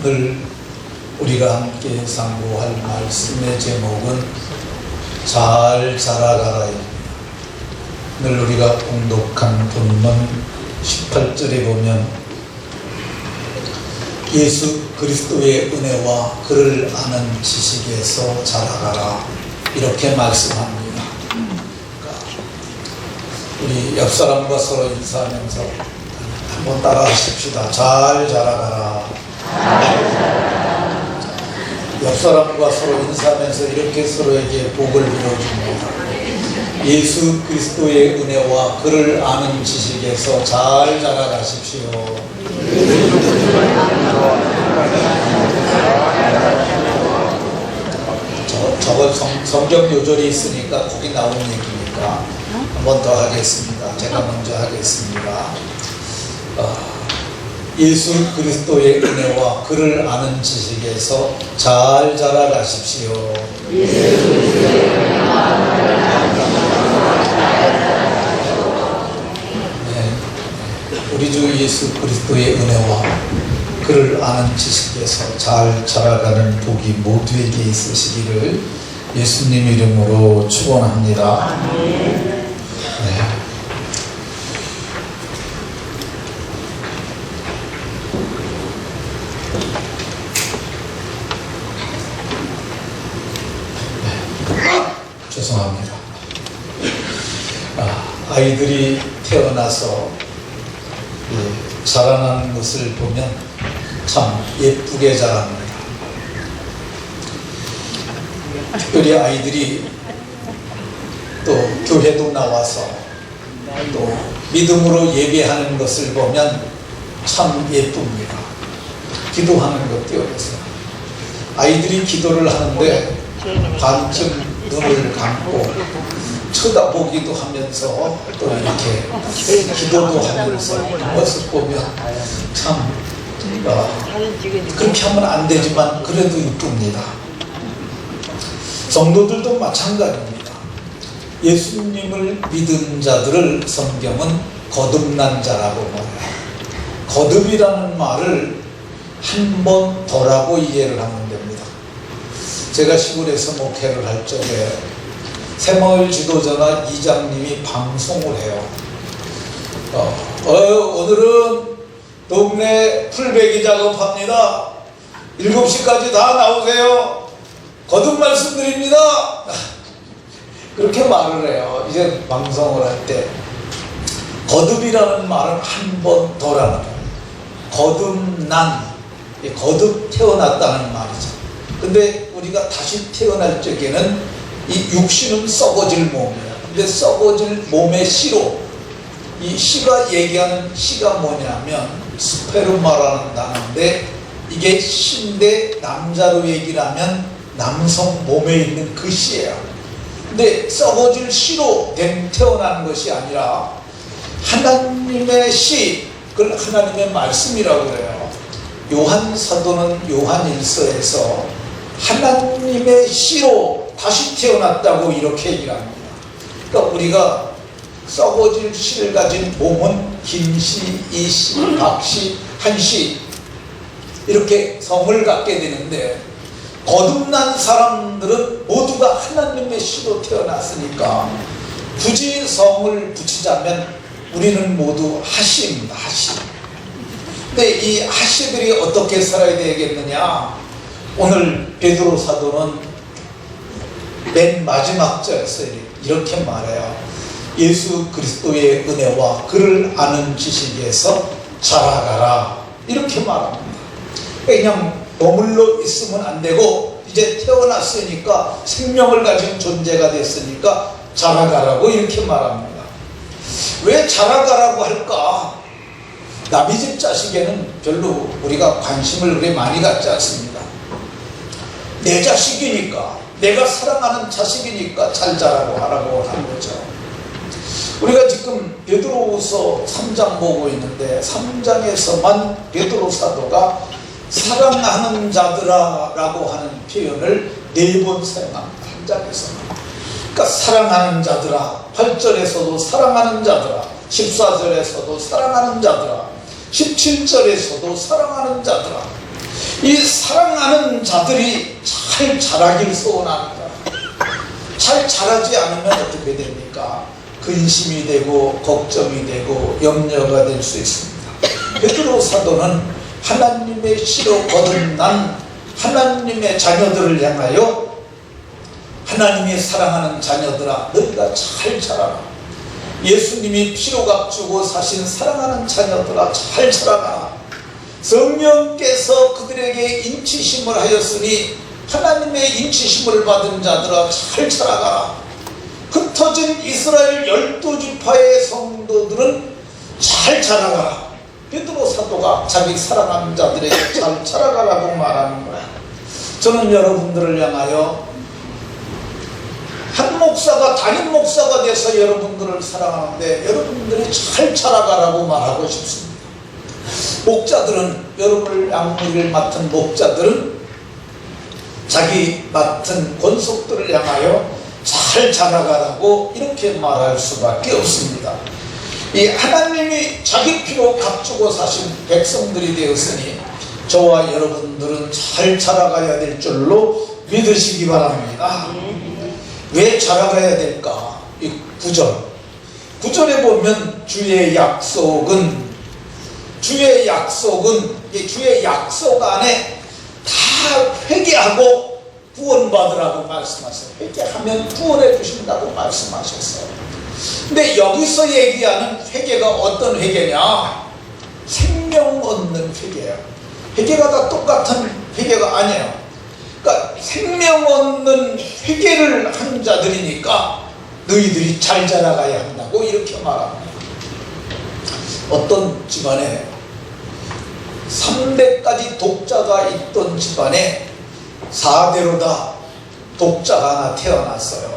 오늘 우리가 함께 상고할 말씀의 제목은 잘 자라가라입니다. 오늘 우리가 공독한 본문 18절에 보면 예수 그리스도의 은혜와 그를 아는 지식에서 자라가라 이렇게 말씀합니다. 그러니까 우리 옆 사람과 서로 인사하면서 한번 따라 하십시다. 잘 자라가라. 옆 사람과 서로 인사하면서 이렇게 서로에게 복을 빌어줍니다. 예수 그리스도의 은혜와 그를 아는 지식에서 잘 자라가십시오. 저거 성경 요절이 있으니까 거기 나온 얘기니까 한 번 더 하겠습니다. 제가 먼저 하겠습니다. 예수 그리스도의 은혜와 그를 아는 지식에서 잘 자라가십시오. 우리 주 예수 그리스도의 은혜와 그를 아는 지식에서 잘 자라가는 복이 모두에게 있으시기를 예수님 이름으로 축원합니다. 죄송합니다. 아이들이 태어나서 자라나는 것을 보면 참 예쁘게 자랍니다. 특별히 아이들이 또 교회도 나와서 또 믿음으로 예배하는 것을 보면 참 예쁩니다. 기도하는 것도 여기서 아이들이 기도를 하는데 반쯤 눈을 감고 쳐다보기도 하면서 또 이렇게 기도도 하면서 모습 보면 참 그렇게 하면 안 되지만 그래도 이쁩니다. 성도들도 마찬가지입니다. 예수님을 믿은 자들을 성경은 거듭난 자라고 말해요. 거듭이라는 말을 한 번 더라고 이해를 하면 됩니다. 제가 시골에서 목회를 할 적에 새마을 지도자나 이장님이 방송을 해요. 오늘은 동네 풀베기 작업합니다. 7시까지 다 나오세요. 거듭 말씀드립니다. 그렇게 말을 해요. 이제 방송을 할 때 거듭이라는 말은 한 번 더라는 거예요. 거듭난, 거듭 태어났다는 말이죠. 근데 우리가 다시 태어날 적에는 이 육신은 썩어질 몸이에요. 근데 썩어질 몸의 씨로, 이 씨가 얘기하는 씨가 뭐냐면 스페르마라는 단어인데 이게 씨인데 남자로 얘기를 하면 남성 몸에 있는 그 씨예요. 근데 썩어질 씨로 태어나는 것이 아니라 하나님의 씨, 그걸 하나님의 말씀이라고 그래요. 요한 사도는 요한 1서에서 하나님의 씨로 다시 태어났다고 이렇게 얘기를 합니다. 그러니까 우리가 썩어질 씨를 가진 몸은 김씨, 이씨, 박씨, 한씨 이렇게 성을 갖게 되는데 거듭난 사람들은 모두가 하나님의 씨로 태어났으니까 굳이 성을 붙이자면 우리는 모두 하씨입니다. 하씨. 근데 이 하씨들이 어떻게 살아야 되겠느냐? 오늘 베드로 사도는 맨 마지막 절에서 이렇게 말해요. 예수 그리스도의 은혜와 그를 아는 지식에서 자라가라 이렇게 말합니다. 그냥 머물러 있으면 안 되고 이제 태어났으니까 생명을 가진 존재가 됐으니까 자라가라고 이렇게 말합니다. 왜 자라가라고 할까? 남의 집 자식에는 별로 우리가 관심을 그렇게 많이 갖지 않습니다. 내 자식이니까, 내가 사랑하는 자식이니까 잘 자라고 하라고 하는 거죠. 우리가 지금 베드로후서 3장 보고 있는데 3장에서만 베드로 사도가 사랑하는 자들아 라고 하는 표현을 4번 사용합니다. 한 장에서만. 그러니까 사랑하는 자들아, 8절에서도 사랑하는 자들아, 14절에서도 사랑하는 자들아, 17절에서도 사랑하는 자들아. 이 사랑하는 자들이 잘 자라길 소원합니다. 잘 자라지 않으면 어떻게 됩니까? 근심이 되고 걱정이 되고 염려가 될 수 있습니다. 베드로 사도는 하나님의 씨로 거듭난 하나님의 자녀들을 향하여 하나님이 사랑하는 자녀들아 너희가 잘 자라라. 예수님이 피로 값주고 사신 사랑하는 자녀들아 잘 자라라. 성령께서 그들에게 인치심을 하였으니 하나님의 인치심을 받은 자들아 잘 자라가라. 흩어진 이스라엘 12지파의 성도들은 잘 자라가라. 베드로 사도가 자기 사랑하는 자들에게 잘 자라가라고 말하는 거야. 저는 여러분들을 향하여 한 목사가 담임 목사가 돼서 여러분들을 사랑하는데 여러분들이 잘 자라가라고 말하고 싶습니다. 목자들은, 여러분을 양육을 맡은 목자들은 자기 맡은 권속들을 향하여 잘 자라가라고 이렇게 말할 수밖에 없습니다. 이 하나님이 자기 피로 값주고 사신 백성들이 되었으니 저와 여러분들은 잘 자라가야 될 줄로 믿으시기 바랍니다. 왜 자라가야 될까? 이 9절에 보면 주의 약속은 주의 약속 안에 다 회개하고 구원받으라고 말씀하세요. 회개하면 구원해 주신다고 말씀하셨어요. 근데 여기서 얘기하는 회개가 어떤 회개냐? 생명 얻는 회개예요. 회개가 다 똑같은 회개가 아니에요. 그러니까 생명 얻는 회개를 한 자들이니까 너희들이 잘 자라가야 한다고 이렇게 말합니다. 어떤 집안에 3대까지 독자가 있던 집안에 4대로 다 독자가 하나 태어났어요.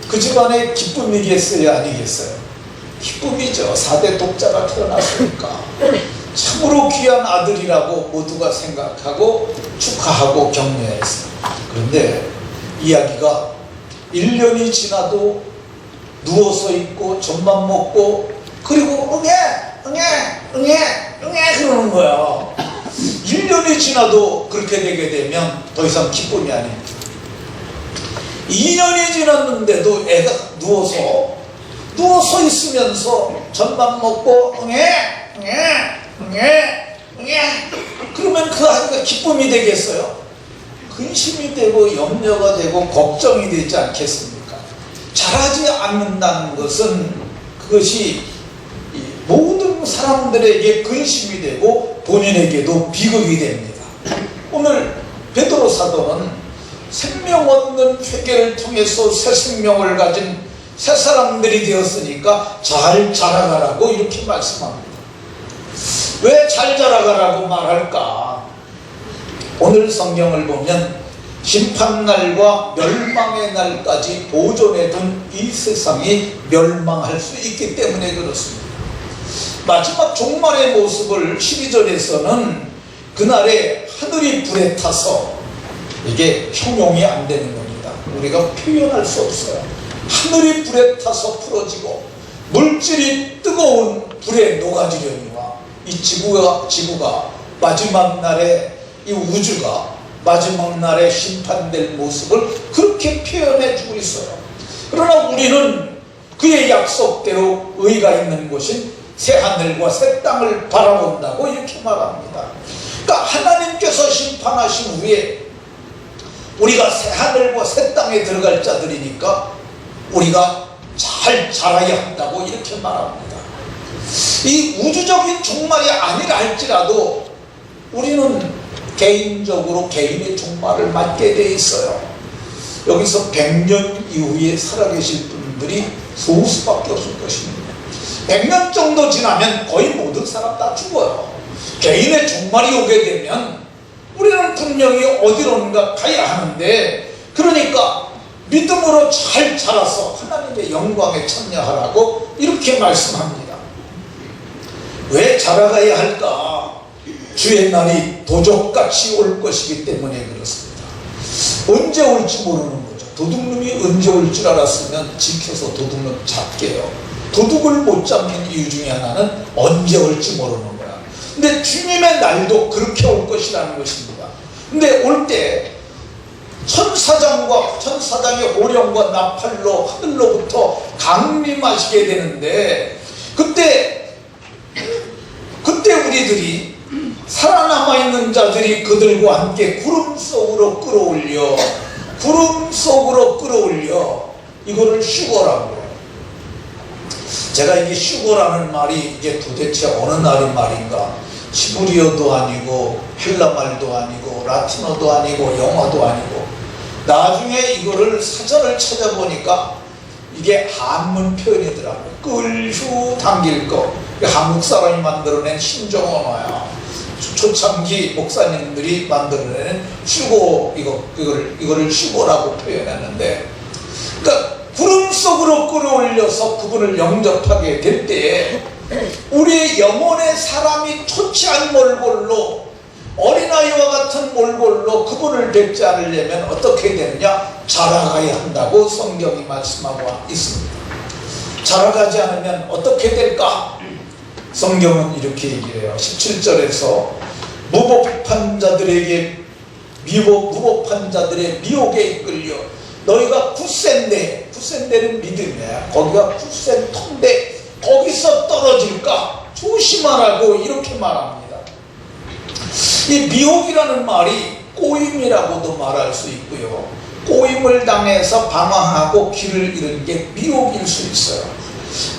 그 집안에 기쁨이겠어요? 아니겠어요? 기쁨이죠. 4대 독자가 태어났으니까 참으로 귀한 아들이라고 모두가 생각하고 축하하고 격려했어요. 그런데 이야기가 1년이 지나도 누워서 있고 젖만 먹고 그리고 응애 그러는 거야. 1년이 지나도 그렇게 되게 되면 더 이상 기쁨이 아닙니다. 2년이 지났는데도 애가 누워서 있으면서 젖만 먹고 그러면 그 아이가 기쁨이 되겠어요? 근심이 되고 염려가 되고 걱정이 되지 않겠습니까? 자라지 않는다는 것은 그것이 모든 사람들에게 근심이 되고 본인에게도 비극이 됩니다. 오늘 베드로 사도는 생명 얻는 회개를 통해서 새 생명을 가진 새 사람들이 되었으니까 잘 자라가라고 이렇게 말씀합니다. 왜 잘 자라가라고 말할까? 오늘 성경을 보면 심판날과 멸망의 날까지 보존해 둔 이 세상이 멸망할 수 있기 때문에 그렇습니다. 마지막 종말의 모습을 12절에서는 그날에 하늘이 불에 타서, 이게 형용이 안 되는 겁니다. 우리가 표현할 수 없어요. 하늘이 불에 타서 풀어지고 물질이 뜨거운 불에 녹아지려니와 이 지구가 마지막 날에, 이 우주가 마지막 날에 심판될 모습을 그렇게 표현해 주고 있어요. 그러나 우리는 그의 약속대로 의가 있는 곳인 새하늘과 새 땅을 바라본다고 이렇게 말합니다. 그러니까 하나님께서 심판하신 후에 우리가 새하늘과 새 땅에 들어갈 자들이니까 우리가 잘 자라야 한다고 이렇게 말합니다. 이 우주적인 종말이 아니라 할지라도 우리는 개인적으로 개인의 종말을 맞게 돼 있어요. 여기서 100년 이후에 살아계실 분들이 소수밖에 없을 것입니다. 100년 정도 지나면 거의 모든 사람 다 죽어요. 개인의 종말이 오게 되면 우리는 분명히 어디론가 가야 하는데, 그러니까 믿음으로 잘 자라서 하나님의 영광에 참여하라고 이렇게 말씀합니다. 왜 자라가야 할까? 주의 날이 도적같이 올 것이기 때문에 그렇습니다. 언제 올지 모르는 거죠. 도둑놈이 언제 올 줄 알았으면 지켜서 도둑놈 잡게요. 도둑을 못 잡는 이유 중에 하나는 언제 올지 모르는 거야. 근데 주님의 날도 그렇게 올 것이라는 것입니다. 근데 올 때 천사장의 호령과 나팔로 하늘로부터 강림하시게 되는데, 그때 우리들이 살아남아 있는 자들이 그들과 함께 구름 속으로 끌어올려 이거를 슈거라고 해요. 제가 이게 슈거라는 말이 이게 도대체 어느 나라 말인가, 히브리어도 아니고 헬라말도 아니고 라틴어도 아니고 영어도 아니고, 나중에 이거를 사전을 찾아보니까 이게 한문 표현이더라고요. 끌휴 당길 거. 한국 사람이 만들어낸 신종 언어야. 초창기 목사님들이 만들어낸 슈고, 이거를 슈고라고 표현했는데, 그러니까 구름 속으로 끌어올려서 그분을 영접하게 될 때에 우리의 영혼의 사람이 초췌한 몰골로, 어린아이와 같은 몰골로 그분을 뵙지 않으려면 어떻게 되느냐? 자라가야 한다고 성경이 말씀하고 있습니다. 자라가지 않으면 어떻게 될까? 성경은 이렇게 얘기해요. 17절에서 무법한 자들의 미혹에 이끌려 너희가 굳센데는 믿음이야. 거기가 굳센 통데 거기서 떨어질까 조심하라고 이렇게 말합니다. 이 미혹이라는 말이 꼬임이라고도 말할 수 있고요, 꼬임을 당해서 방황하고 길을 잃은 게 미혹일 수 있어요.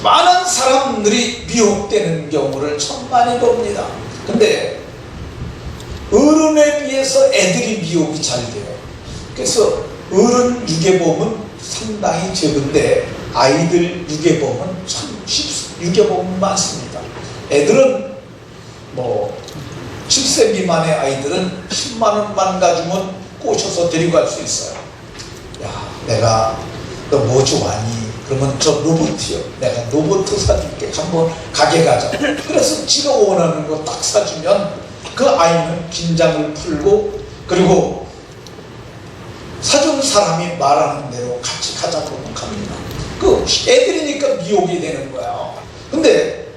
많은 사람들이 미혹되는 경우를 참 많이 봅니다. 근데 어른에 비해서 애들이 미혹이 잘 돼요. 그래서 어른 유괴범은 상당히 적은데 아이들 유괴범은 참 유괴범은 많습니다. 애들은 7세 미만의 아이들은 10만 원만 가지면 꼬셔서 데리고 갈 수 있어요. 야, 내가 너 뭐 좋아하니? 그러면 저 로봇이요. 내가 로봇 사줄게. 한번 가게 가자. 그래서 지가 원하는 거 딱 사주면 그 아이는 긴장을 풀고, 그리고 사준 사람이 말하는 대로 같이 가자고 합니다. 그 애들이니까 미혹이 되는 거야. 근데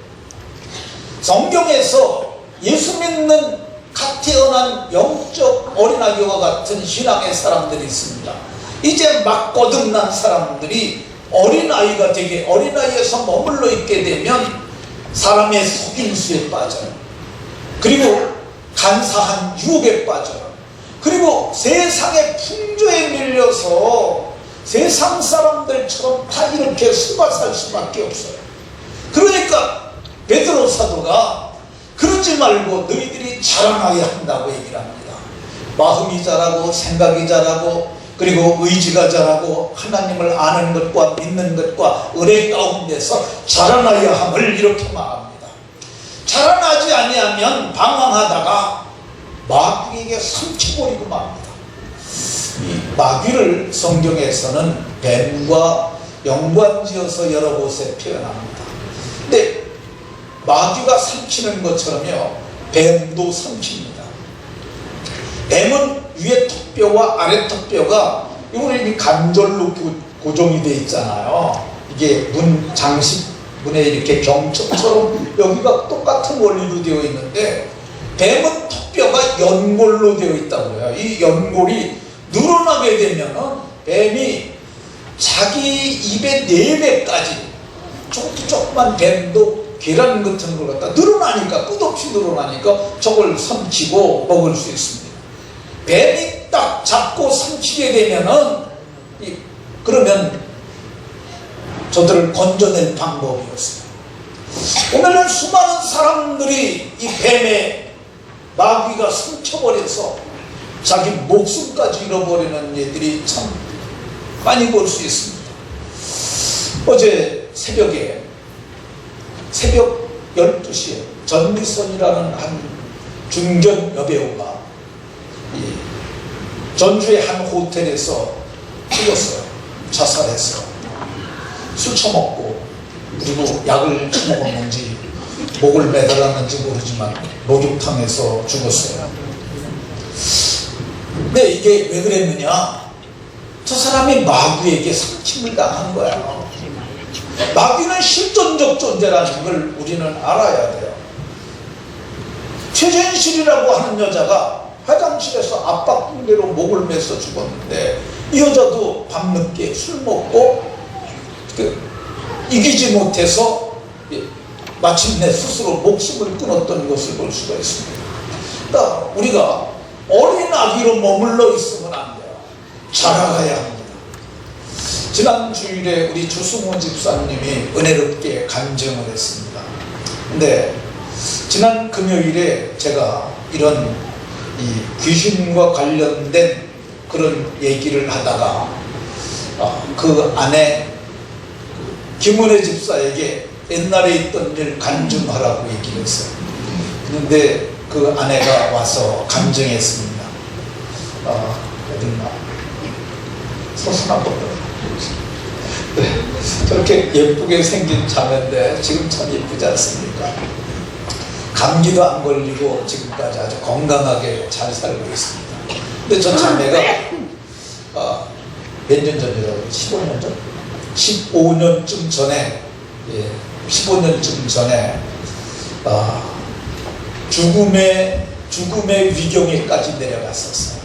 성경에서 예수 믿는 갓 태어난 영적 어린아이와 같은 신앙의 사람들이 있습니다. 이제 막 거듭난 사람들이 어린아이에서 머물러 있게 되면 사람의 속임수에 빠져요. 그리고 간사한 유혹에 빠져요. 그리고 세상의 풍조에 밀려서 세상 사람들처럼 다 이렇게 속아 살 수밖에 없어요. 그러니까 베드로 사도가 그러지 말고 너희들이 자라나야 한다고 얘기를 합니다. 마음이 자라고 생각이 자라고 그리고 의지가 자라고 하나님을 아는 것과 믿는 것과 은혜 가운데서 자라나야 함을 이렇게 말합니다. 자라나지 아니하면 방황하다가 마귀에게 삼켜버리고 맙니다. 이 마귀를 성경에서는 뱀과 연관지어서 여러 곳에 표현합니다. 근데 마귀가 삼키는 것처럼요, 뱀도 삼킵니다. 뱀은 위에 턱뼈와 아래 턱뼈가 이거는 관절로 고정이 되어 있잖아요. 이게 문에 이렇게 경첩처럼 여기가 똑같은 원리로 되어 있는데, 뱀은 턱뼈가 연골로 되어 있다고 해요. 이 연골이 늘어나게 되면은 뱀이 자기 입의 4배까지, 조그만 뱀도 계란 같은 걸 갖다 늘어나니까, 끝없이 늘어나니까 저걸 삼키고 먹을 수 있습니다. 뱀이 딱 잡고 삼키게 되면은 그러면 저들을 건져낼 방법이었어요. 오늘은 수많은 사람들이 이 뱀의 마귀가 삼켜버려서 자기 목숨까지 잃어버리는 일들이 참 많이 볼 수 있습니다. 어제 새벽 12시에 전미선이라는 한 중견 여배우가 전주의 한 호텔에서 죽었어요. 자살했어요. 술 처먹고, 그리고 약을 처먹었는지 목을 매달았는지 모르지만 목욕탕에서 죽었어요. 근데 이게 왜 그랬느냐? 저 사람이 마귀에게 삼킴을 당한 거야. 마귀는 실존적 존재라는 걸 우리는 알아야 돼요. 최전실이라고 하는 여자가 화장실에서 압박붕대로 목을 매서 죽었는데, 이 여자도 밤늦게 술 먹고 이기지 못해서 마침내 스스로 목숨을 끊었던 것을 볼 수가 있습니다. 그러니까 우리가 어린 아기로 머물러 있으면 안 돼요. 자라가야 합니다. 지난 주일에 우리 주승호 집사님이 은혜롭게 간증을 했습니다. 근데 지난 금요일에 제가 이런 이 귀신과 관련된 그런 얘기를 하다가 그 아내 김은혜 집사에게 옛날에 있던 일 간증하라고 얘기를 했어요. 그런데 그 아내가 와서 간증했습니다. 어딨나? 소선 한번 네, 저렇게 예쁘게 생긴 자매인데 지금 참 예쁘지 않습니까? 감기도 안 걸리고 지금까지 아주 건강하게 잘 살고 있습니다. 근데 저 자매가 몇 년 전이라고 15년 전? 15년쯤 전에 15년쯤 전에 죽음의 위경에까지 내려갔었어요.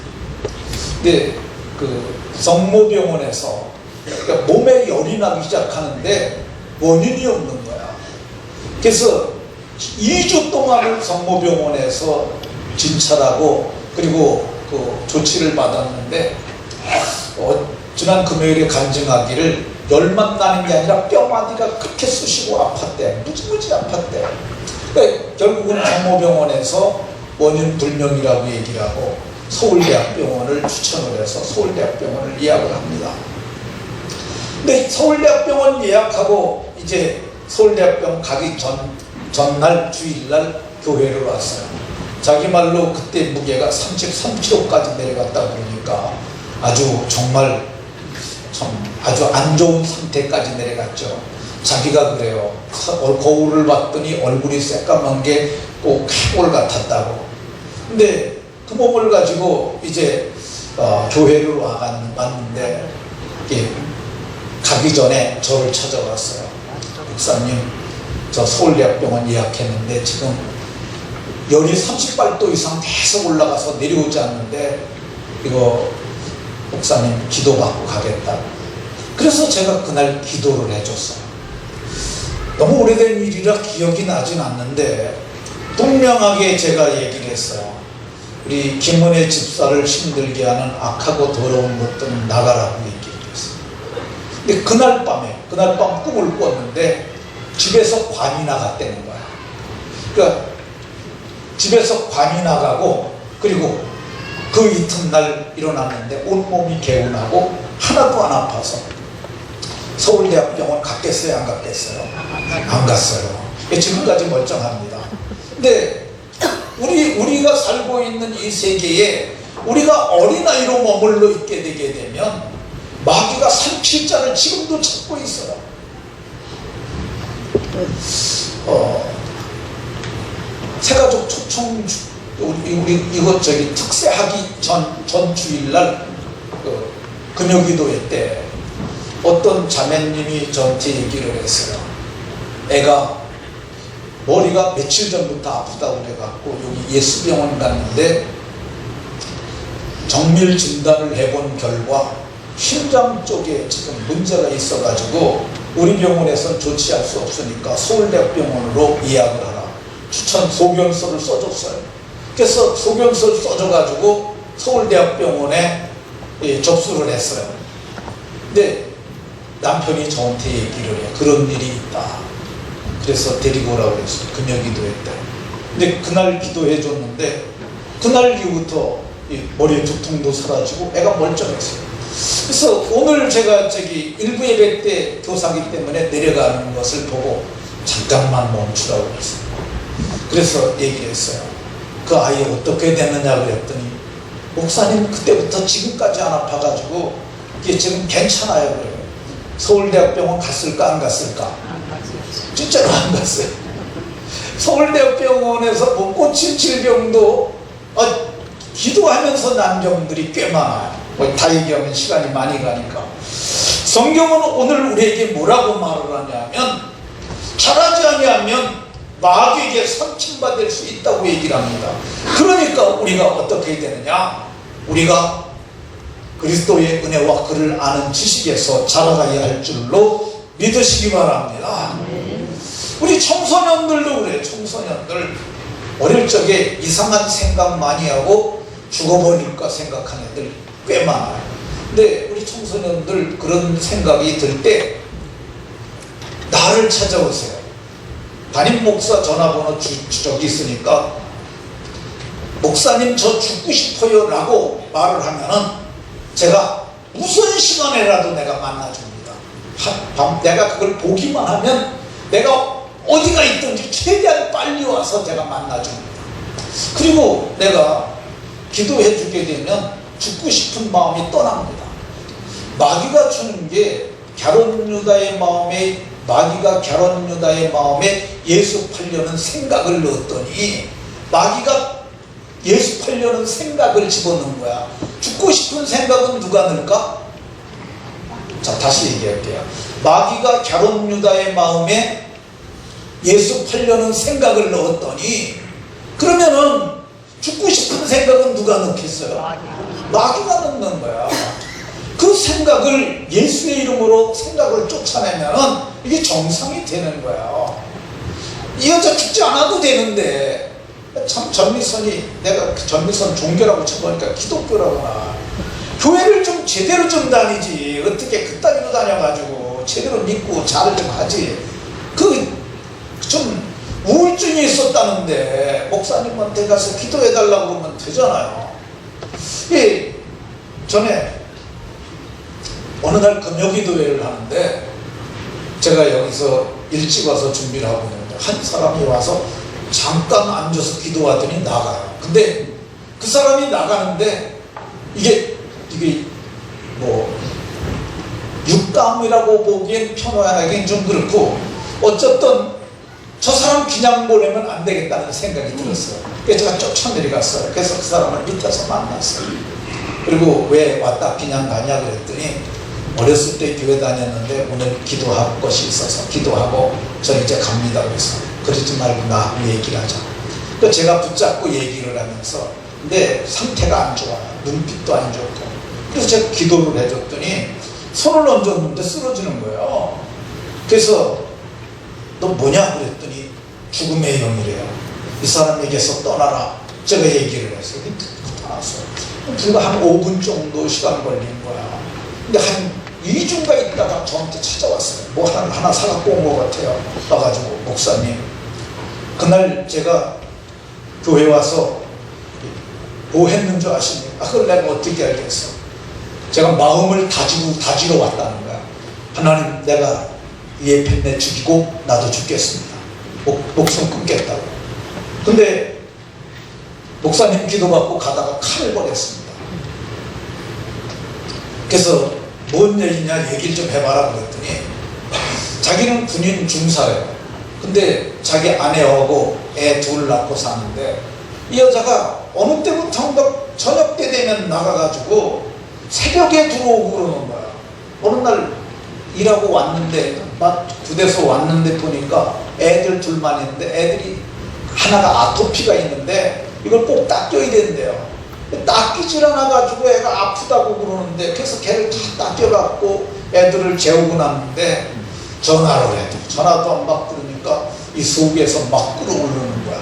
근데 그 성모병원에서 그러니까 몸에 열이 나기 시작하는데 원인이 없는 거야. 그래서 2주 동안을 성모병원에서 진찰하고 그리고 그 조치를 받았는데 지난 금요일에 간증하기를 열만 나는 게 아니라 뼈마디가 그렇게 쑤시고 아팠대. 무지무지 아팠대. 그러니까 결국은 성모병원에서 원인 불명이라고 얘기를 하고 서울대학병원을 추천을 해서 서울대학병원을 예약을 합니다. 근데 서울대학병원 예약하고 이제 서울대학병원 가기 전날 주일날 교회를 왔어요. 자기 말로 그때 무게가 33kg까지 내려갔다 그러니까 아주 정말 아주 안 좋은 상태까지 내려갔죠. 자기가 그래요. 거울을 봤더니 얼굴이 새까만 게 꼭 해골 같았다고. 근데 그 몸을 가지고 이제 교회를 왔는데 가기 전에 저를 찾아왔어요. 목사님, 저 서울대학병원 예약했는데 지금 열이 38도 이상 계속 올라가서 내려오지 않는데 이거 목사님 기도받고 가겠다. 그래서 제가 그날 기도를 해줬어요. 너무 오래된 일이라 기억이 나진 않는데 분명하게 제가 얘기를 했어요. 우리 김은혜 집사를 힘들게 하는 악하고 더러운 것들은 나가라고 얘기를 했어요. 근데 그날 밤 꿈을 꿨는데 집에서 관이 나갔다는 거야. 그러니까 집에서 관이 나가고 그리고 그 이튿날 일어났는데 온몸이 개운하고 하나도 안 아파서 서울대학병원 갔겠어요? 안 갔겠어요? 안 갔어요. 지금까지 멀쩡합니다. 근데 우리가 살고 있는 이 세계에 우리가 어린아이로 머물러 있게 되게 되면 마귀가 살필자를 지금도 찾고 있어요. 새가족 초청 우리 이것 특세하기 전 주일날 금요기도회 때 어떤 자매님이 저한테 얘기를 했어요. 애가 머리가 며칠 전부터 아프다고 그래갖고 여기 예수병원 갔는데 정밀 진단을 해본 결과 심장 쪽에 지금 문제가 있어가지고 우리 병원에선 조치할 수 없으니까 서울대학병원으로 예약을 하라. 추천 소견서를 써줬어요. 그래서 소견서를 써줘가지고 서울대학병원에 접수를 했어요. 근데 남편이 저한테 얘기를 해요. 그런 일이 있다. 그래서 데리고 오라고 그랬어요. 금요기도회 때. 근데 그날 기도해 줬는데 그날 이후부터 머리에 두통도 사라지고 애가 멀쩡했어요. 그래서 오늘 제가 일부 예배 때 교사기 때문에 내려가는 것을 보고 잠깐만 멈추라고 그랬어요. 그래서 얘기를 했어요. 그 아이 어떻게 됐느냐 그랬더니 목사님 그때부터 지금까지 안 아파가지고 이게 지금 괜찮아요 그래요. 서울대학병원 갔을까 안 갔을까? 진짜로 안 갔어요. 서울대학병원에서 뭐 꽂힌 질병도 기도하면서 난 병들이 꽤 많아요. 다 얘기하면 시간이 많이 가니까. 성경은 오늘 우리에게 뭐라고 말을 하냐면 잘하지 아니하면 마귀에게 선침받을 수 있다고 얘기를 합니다. 그러니까 우리가 어떻게 되느냐? 우리가 그리스도의 은혜와 그를 아는 지식에서 자라가야 할 줄로 믿으시기 바랍니다. 우리 청소년들도 그래요. 청소년들 어릴 적에 이상한 생각 많이 하고 죽어버릴까 생각하는 애들 꽤 많아요. 근데 우리 청소년들 그런 생각이 들 때 나를 찾아오세요. 담임 목사 전화번호 저기 있으니까 목사님 저 죽고 싶어요 라고 말을 하면은 제가 무슨 시간에라도 내가 만나줍니다. 내가 그걸 보기만 하면 내가 어디가 있든지 최대한 빨리 와서 제가 만나줍니다. 그리고 내가 기도해 주게 되면 죽고 싶은 마음이 떠납니다. 마귀가 주는 게 갸론유다의 마음에, 마귀가 갸론유다의 마음에 예수 팔려는 생각을 넣었더니 마귀가 예수 팔려는 생각을 집어넣은 거야. 죽고 싶은 생각은 누가 넣을까? 자, 다시 얘기할게요. 마귀가 갸론유다의 마음에 예수 팔려는 생각을 넣었더니 그러면은 죽고 싶은 생각은 누가 넣겠어요? 마귀가 넣는 거야. 그 생각을 예수의 이름으로 생각을 쫓아내면은 이게 정상이 되는 거야. 이 여자 죽지 않아도 되는데 참 전미선이, 내가 전미선 종교라고 쳐보니까 기독교라구나. 교회를 좀 제대로 좀 다니지. 어떻게 그따위로 다녀가지고 제대로 믿고 잘을 좀 하지. 좀 우울증이 있었다는데 목사님한테 가서 기도해달라고 그러면 되잖아요. 예, 전에 어느 날 금요기도회를 하는데 제가 여기서 일찍 와서 준비를 하고 있는데 한 사람이 와서 잠깐 앉아서 기도하더니 나가요. 근데 그 사람이 나가는데 이게 뭐 육감이라고 보기엔 편안하긴 좀 그렇고 어쨌든 저 사람 그냥 보내면 안 되겠다는 생각이 들었어요. 그래서 제가 쫓아내려갔어요. 그래서 그 사람을 밑에서 만났어요. 그리고 왜 왔다 그냥 가냐 그랬더니 어렸을 때 교회 다녔는데 오늘 기도할 것이 있어서 기도하고 저 이제 갑니다. 그래서 그러지 말고 나하고 얘기를 하자. 또 제가 붙잡고 얘기를 하면서 근데 상태가 안 좋아요. 눈빛도 안 좋고. 그래서 제가 기도를 해줬더니 손을 얹었는데 쓰러지는 거예요. 그래서 너 뭐냐 그랬더니 죽음의 영이래요. 이 사람에게서 떠나라. 제가 얘기를 했어요. 떠났어요. 불과 한 5분 정도 시간 걸린 거야. 근데 한 2주가 있다가 저한테 찾아왔어요. 뭐 하나 사갖고 온 것 같아요. 와가지고 목사님 그날 제가 교회 와서 뭐 했는 줄 아십니까? 그걸 내가 어떻게 알겠어? 제가 마음을 다지러 왔다는 거야. 하나님 내가 이 에펜네 죽이고 나도 죽겠습니다. 목숨 끊겠다고. 근데 목사님 기도받고 가다가 칼을 버렸습니다. 그래서 뭔 얘기냐 얘기를 좀 해봐라 그랬더니 자기는 군인 중사예요. 근데 자기 아내하고 애 둘 낳고 사는데 이 여자가 어느 때부터인가 저녁 때 되면 나가가지고 새벽에 들어오고 그러는 거야. 어느 날 일하고 왔는데 부대에서 왔는데 보니까 애들 둘만 있는데 애들이 하나가 아토피가 있는데 이걸 꼭 닦여야 된대요. 닦이질 않아가지고 애가 아프다고 그러는데 그래서 걔를 다 닦여갖고 애들을 재우고 났는데 전화를 해도 전화도 안 받고 그러니까 이 속에서 막 끓어오르는 거야.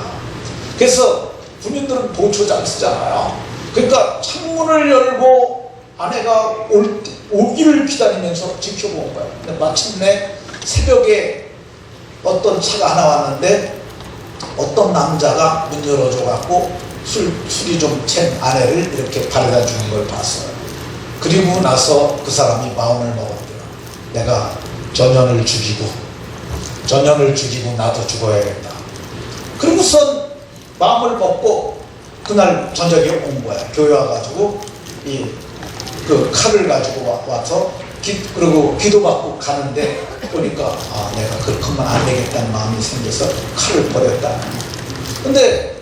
그래서 군인들은 보초 잘 쓰잖아요. 그러니까 창문을 열고 아내가 오기를 기다리면서 지켜본 거야. 근데 마침내 새벽에 어떤 차가 하나 왔는데 어떤 남자가 문 열어줘갖고 술이 좀 챈 아내를 이렇게 바래다 주는 걸 봤어요. 그리고 나서 그 사람이 마음을 먹었대요. 내가 전현을 죽이고 나도 죽어야겠다. 그리고선 마음을 먹고 그날 저녁에 온 거야. 교회 와가지고 그 칼을 가지고 와서 그리고 기도받고 가는데 보니까 내가 그렇게 하면 안 되겠다는 마음이 생겨서 칼을 버렸다. 근데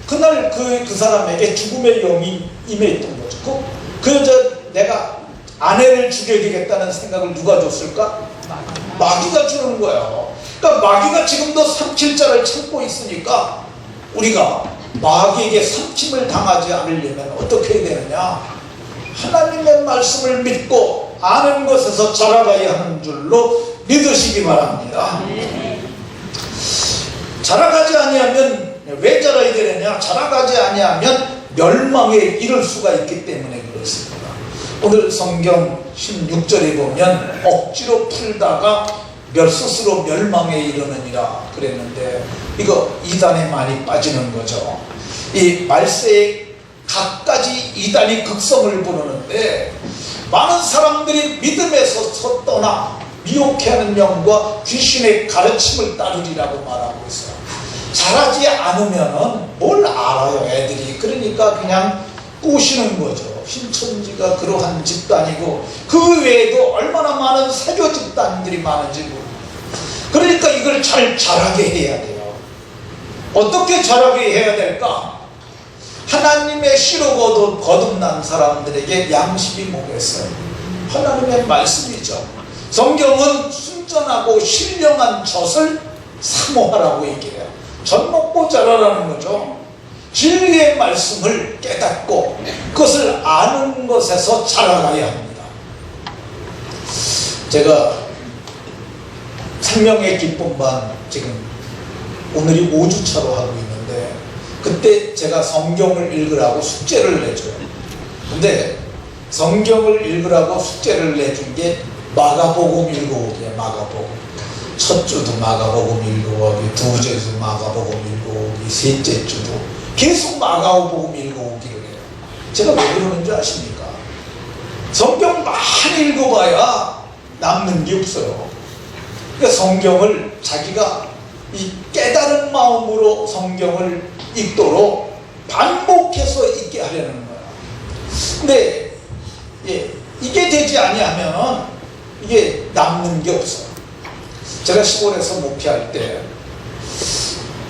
그날 그 사람에게 죽음의 영이 임해있던 거죠. 그 여자 내가 아내를 죽여야 되겠다는 생각을 누가 줬을까? 마귀가 주는 거예요. 그러니까 마귀가 지금도 삼킬 자를 찾고 있으니까 우리가 마귀에게 삼킴을 당하지 않으려면 어떻게 해야 되느냐? 하나님의 말씀을 믿고 아는 것에서 자라가야 하는 줄로 믿으시기 바랍니다. 자라가지 아니하면 왜 자라야 되느냐? 자라가지 아니하면 멸망에 이를 수가 있기 때문에 그렇습니다. 오늘 성경 16절에 보면 억지로 풀다가 스스로 멸망에 이르느니라 그랬는데, 이거 이단에 많이 빠지는 거죠. 이 말세에 갖가지 이단이 극성을 부르는데, 많은 사람들이 믿음에서 떠나 미혹해하는 영과 귀신의 가르침을 따르리라고 말하고 있어요. 잘하지 않으면은 뭘 알아요, 애들이. 그러니까 그냥 꼬시는 거죠. 신천지가 그러한 집단이고 그 외에도 얼마나 많은 사교 집단들이 많은지 모릅니다. 그러니까 이걸 잘 자라게 해야 돼요. 어떻게 자라게 해야 될까? 하나님의 씨로 거듭난 사람들에게 양식이 뭐겠어요? 하나님의 말씀이죠. 성경은 순전하고 신령한 젖을 사모하라고 얘기해요. 젖 먹고 자라라는 거죠. 진리의 말씀을 깨닫고 그것을 아는 것에서 자라가야 합니다. 제가 생명의 기쁨반 지금 오늘이 5주차로 하고 있는데, 그때 제가 성경을 읽으라고 숙제를 내줘요. 근데 성경을 읽으라고 숙제를 내준 게 마가복음 읽어오기야. 마가복음 첫 주도 마가복음 읽어오기, 두 주도 마가복음 읽어오기, 셋째 주도 계속 마가복음 읽어오기를 해요. 제가 왜 그러는 줄 아십니까? 성경 많이 읽어봐야 남는 게 없어요. 그러니까 성경을 자기가 이 깨달은 마음으로 성경을 읽도록 반복해서 읽게 하려는 거야. 근데 이게 되지 아니하면 이게 남는 게 없어요. 제가 시골에서 목회할 때,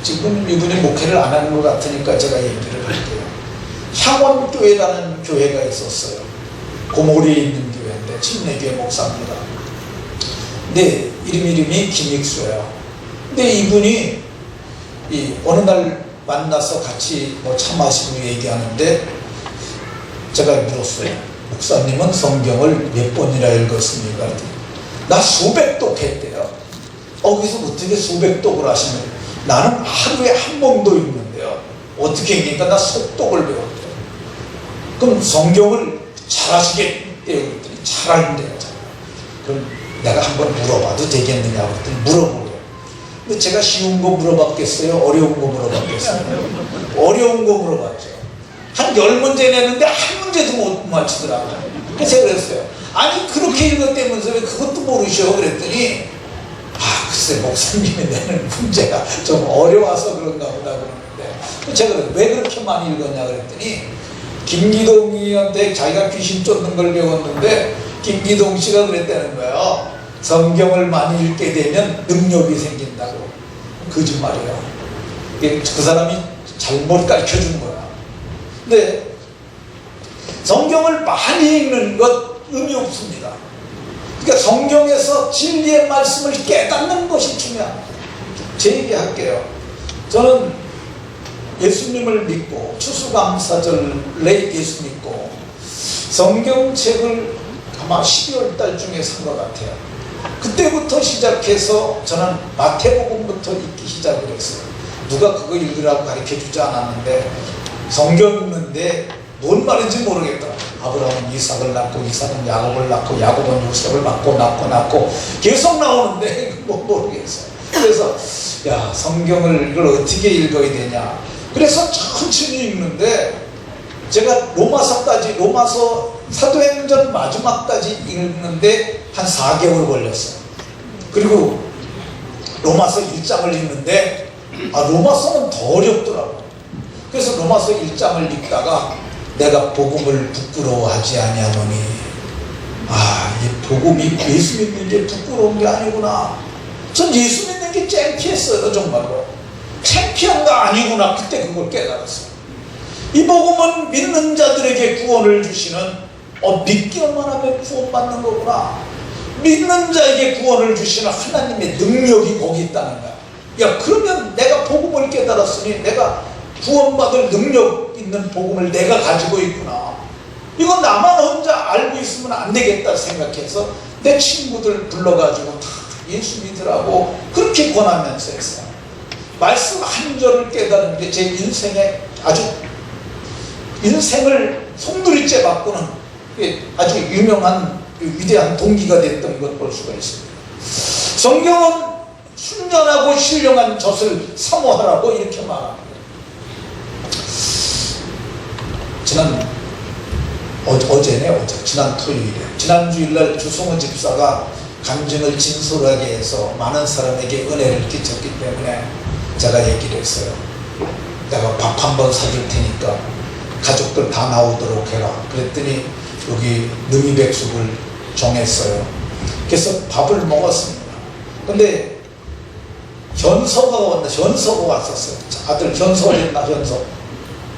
지금 이분이 목회를 안 하는 것 같으니까 제가 얘기를 할게요. 향원교회라는 교회가 있었어요. 고모리에 있는 교회인데 침례교회 목사입니다. 근데 이름이 김익수예요. 근데 이분이 어느 날 만나서 같이 차 마시고 얘기하는데, 제가 물었어요. 목사님은 성경을 몇 번이나 읽었습니까? 나 수백 독 했대요. 그래서 어떻게 수백 독을 하시는 거예요? 나는 하루에 한 번도 읽는데요. 어떻게 읽으니까 나 속독을 배웠대요. 그럼 성경을 잘하시겠대요. 그랬더니 잘하는데요. 그럼 내가 한번 물어봐도 되겠느냐고 그랬더니 물어보래요. 근데 제가 쉬운 거 물어봤겠어요? 어려운 거 물어봤겠어요? 어려운 거 물어봤죠. 한 10문제 냈는데 한 문제도 못 맞추더라고요. 그래서 제가 그랬어요. 아니 그렇게 읽었다면서 왜 그것도 모르셔? 그랬더니 글쎄 목사님이 내는 문제가 좀 어려워서 그런가 보다 그러는데, 제가 왜 그렇게 많이 읽었냐 그랬더니 김기동이한테 자기가 귀신 쫓는 걸 배웠는데 김기동 씨가 그랬다는 거예요. 성경을 많이 읽게 되면 능력이 생긴다고. 거짓말이에요. 그 사람이 잘못 가르쳐준 거야. 근데 성경을 많이 읽는 것 의미 없습니다. 그러니까 성경에서 진리의 말씀을 깨닫는 것이 중요합니다. 제 얘기 할게요. 저는 예수님을 믿고 추수감사절에 예수 믿고 성경책을 아마 12월 달 중에 산 것 같아요. 그때부터 시작해서 저는 마태복음부터 읽기 시작을 했어요. 누가 그거 읽으라고 가르쳐주지 않았는데 성경 읽는데 뭔 말인지 모르겠더라고요. 아브라함은 이삭을 낳고 이삭은 야곱을 낳고 야곱은 요셉을 낳고 계속 나오는데 모르겠어요. 그래서 성경을 이걸 어떻게 읽어야 되냐. 그래서 천천히 읽는데 제가 로마서 사도행전 마지막까지 읽는데 한 4개월 걸렸어요. 그리고 로마서 1장을 읽는데 로마서는 더 어렵더라고요. 그래서 로마서 1장을 읽다가 내가 복음을 부끄러워하지 아니하노니, 이 복음이 예수 믿는 게 부끄러운 게 아니구나. 전 예수 믿는 게 창피했어요. 정말로 창피한 거 아니구나. 그때 그걸 깨달았어요. 이 복음은 믿는 자들에게 구원을 주시는, 믿기만 하면 구원받는 거구나. 믿는 자에게 구원을 주시는 하나님의 능력이 거기 있다는 거야. 야, 그러면 내가 복음을 깨달았으니 내가 구원받을 능력 있는 복음을 내가 가지고 있구나. 이건 나만 혼자 알고 있으면 안 되겠다 생각해서 내 친구들 불러가지고 다 예수 믿으라고 그렇게 권하면서 했어요. 말씀 한 절을 깨달은 게 제 인생에 아주 인생을 송두리째 바꾸는 아주 유명한 위대한 동기가 됐던 걸 볼 수가 있습니다. 성경은 순전하고 신령한 젖을 사모하라고 이렇게 말합니다. 지난 토요일에 지난 주일날 주성호 집사가 간증을 진솔하게 해서 많은 사람에게 은혜를 끼쳤기 때문에 제가 얘기를 했어요. 내가 밥 한 번 사줄 테니까 가족들 다 나오도록 해라. 그랬더니 여기 능이백숙을 정했어요. 그래서 밥을 먹었습니다. 근데 현서가 왔었어요. 아들 현서 어딨나?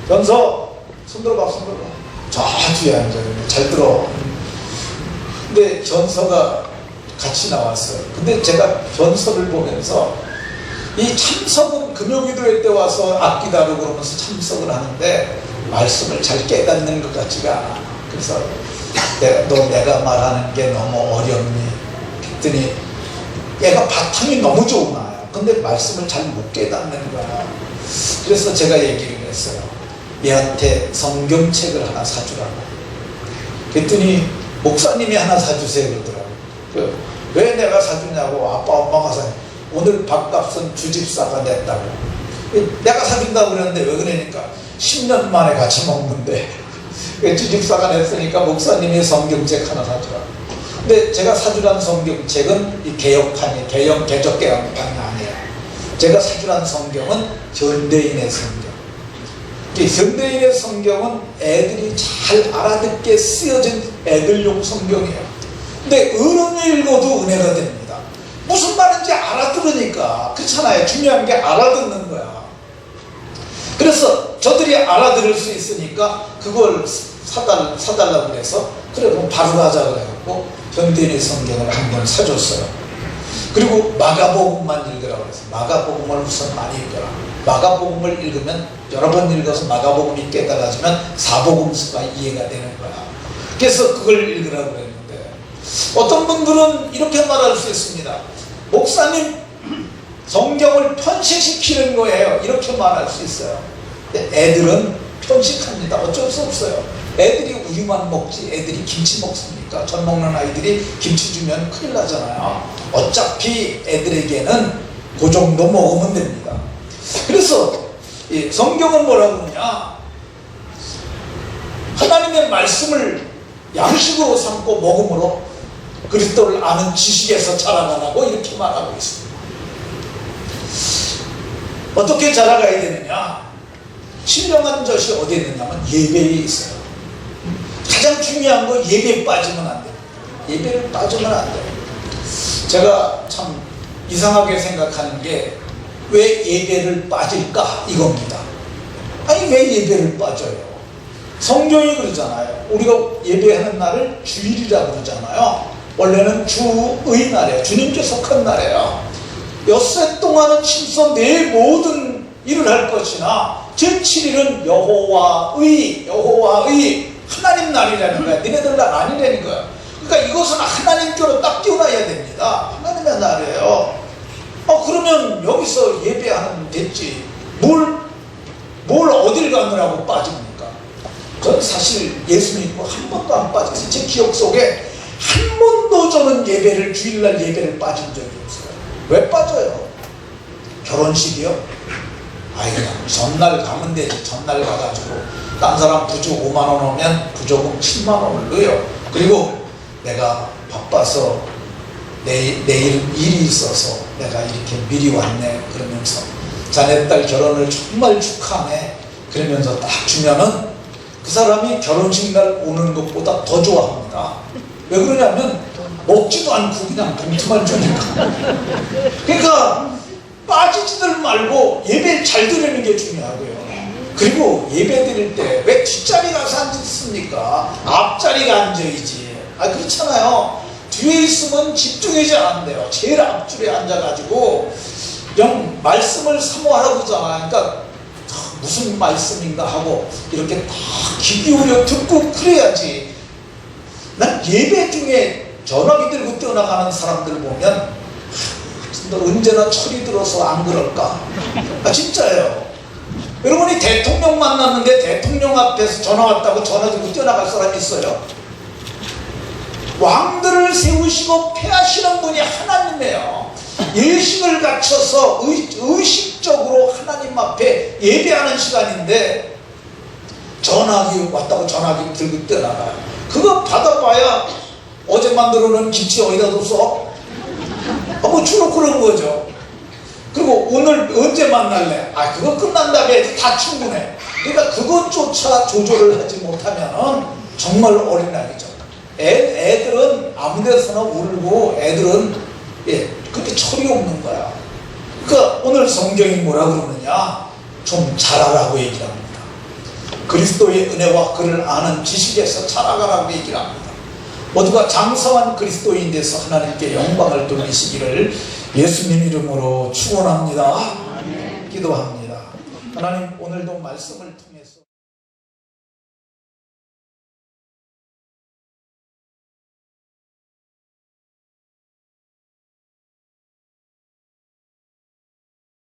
현서 손 들어봐. 저 뒤에 앉아있네. 잘 들어. 근데 현서가 같이 나왔어요. 근데 제가 현서를 보면서 이 참석은 금요기도회 때 와서 악기 다루고 그러면서 참석을 하는데 말씀을 잘 깨닫는 것 같지가 않아. 그래서 내가 말하는 게 너무 어렵니? 그랬더니 얘가 바탕이 너무 좋은 아야. 근데 말씀을 잘 못 깨닫는 거야. 그래서 제가 얘기를 했어요. 얘한테 성경책을 하나 사주라고. 그랬더니 목사님이 하나 사주세요 그러더라고. 왜 내가 사주냐고. 아빠 엄마가 오늘 밥값은 주집사가 냈다고. 내가 사준다고 그랬는데 왜 그러니까 10년 만에 같이 먹는데 주집사가 냈으니까 목사님이 성경책 하나 사주라고. 근데 제가 사주란 성경책은 이 개혁판이 개적 개혁판이 아니에요. 제가 사주란 성경은 현대인의 성경. 현대인의 성경은 애들이 잘 알아듣게 쓰여진 애들용 성경이에요. 근데 어른이 읽어도 은혜가 됩니다. 무슨 말인지 알아들으니까. 그렇잖아요. 중요한 게 알아듣는 거야. 그래서 저들이 알아들을 수 있으니까 그걸 사달라고 해서 그래 그럼 바로 가자 그래갖고 현대인의 성경을 한 권 사줬어요. 그리고 마가복음만 읽으라고 해서 마가복음을 우선 많이 읽어라. 마가복음을 읽으면 여러 번 읽어서 마가복음이 깨달아지면 사복음서가 이해가 되는 거야. 그래서 그걸 읽으라고 했는데 어떤 분들은 이렇게 말할 수 있습니다. 목사님 성경을 편식시키는 거예요. 이렇게 말할 수 있어요. 근데 애들은 편식합니다. 어쩔 수 없어요. 애들이 우유만 먹지 애들이 김치 먹습니까? 전 먹는 아이들이 김치 주면 큰일 나잖아요. 어차피 애들에게는 그 정도 먹으면 됩니다. 그래서 이 성경은 뭐라고 그러냐, 하나님의 말씀을 양식으로 삼고 먹음으로 그리스도를 아는 지식에서 자라가라고 이렇게 말하고 있습니다. 어떻게 자라가야 되느냐? 신령한 젖이 어디에 있느냐면 예배에 있어요. 가장 중요한 거 예배에 빠지면 안 돼요. 예배를 빠지면 안 돼요. 제가 참 이상하게 생각하는 게 왜 예배를 빠질까 이겁니다. 아니 왜 예배를 빠져요? 성경이 그러잖아요. 우리가 예배하는 날을 주일이라고 그러잖아요. 원래는 주의 날이에요. 주님께 속한 날이에요. 엿새 동안은 힘써 내 모든 일을 할 것이나 제7일은 여호와의 하나님 날이라는 거야. 니네들 날 아니라는 거야. 그러니까 이것은 하나님께로 딱 띄워놔야 됩니다. 하나님의 날이에요. 그러면 여기서 예배하면 됐지. 뭘 어딜 가느라고 빠집니까? 저는 사실 예수 믿고 한 번도 안 빠졌어요. 제 기억 속에 한 번도 저는 예배를, 주일날 예배를 빠진 적이 없어요. 왜 빠져요? 결혼식이요? 그냥 전날 가면 되지. 전날 가가지고 딴 사람 부족 5만원 오면 부족은 7만원을 넣어요. 그리고 내가 바빠서 내일 일이 있어서 내가 이렇게 미리 왔네 그러면서 자네 딸 결혼을 정말 축하하네 그러면서 딱 주면은 그 사람이 결혼식 날 오는 것보다 더 좋아합니다. 왜 그러냐면 먹지도 않고 그냥 봉투만 주니까. 그러니까 빠지지들 말고 예배 잘 드리는 게 중요하고요. 그리고 예배 드릴 때 왜 뒷자리 가서 앉습니까? 앞자리가 앉아야지. 그렇잖아요. 뒤에 있으면 집중하지 않는데요. 제일 앞줄에 앉아가지고 그냥 말씀을 사모하라고 그러잖아. 그러니까 무슨 말씀인가 하고 이렇게 다 귀 기울여 듣고 그래야지. 난 예배 중에 전화기 들고 떠나가는 사람들 보면 너 언제나 철이 들어서 안 그럴까? 진짜예요. 여러분이 대통령 만났는데 대통령 앞에서 전화 왔다고 전화 들고 떠나갈 사람이 있어요? 왕들을 세우시고 폐하시는 분이 하나님이에요. 예식을 갖춰서 의식적으로 하나님 앞에 예배하는 시간인데 전화기 왔다고 전화기 들고 떠나가요. 그거 받아봐야 어제 만들어놓은 김치 어디다 뒀어? 뭐 주로 그런 거죠. 그리고 오늘 언제 만날래? 그거 끝난 다음에 다 충분해. 그러니까 그것조차 조절을 하지 못하면 정말 어린아이죠. 애들은 아무 데서나 울고 애들은 그렇게 철이 없는 거야. 그러니까 오늘 성경이 뭐라 그러느냐? 좀 자라라고 얘기를 합니다. 그리스도의 은혜와 그를 아는 지식에서 자라가라고 얘기를 합니다. 모두가 장성한 그리스도인 돼서 하나님께 영광을 돌리시기를 예수님 이름으로 축원합니다. 기도합니다. 하나님 오늘도 말씀을 통해